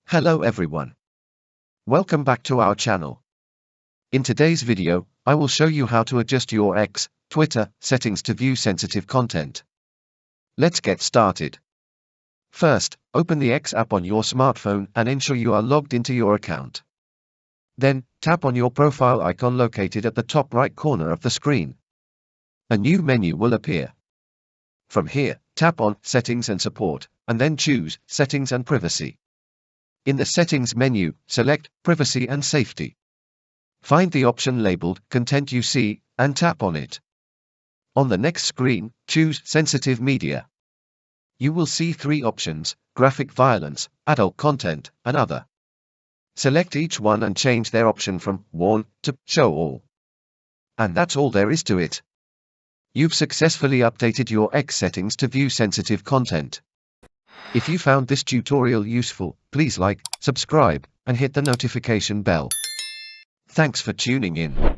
Hello everyone. Welcome back to our channel. In today's video, I will show you how to adjust your X, Twitter, settings to view sensitive content. Let's get started. First, open the X app on your smartphone and ensure you are logged into your account. Then, tap on your profile icon located at the top right corner of the screen. A new menu will appear. From here, tap on Settings and Support, and then choose Settings and Privacy. In the Settings menu, select Privacy and Safety. Find the option labeled Content You See, and tap on it. On the next screen, choose Sensitive Media. You will see three options: graphic violence, adult content, and other. Select each one and change their option from Warn to Show All. And that's all there is to it. You've successfully updated your X settings to view sensitive content. If you found this tutorial useful, please like, subscribe, and hit the notification bell. Thanks for tuning in.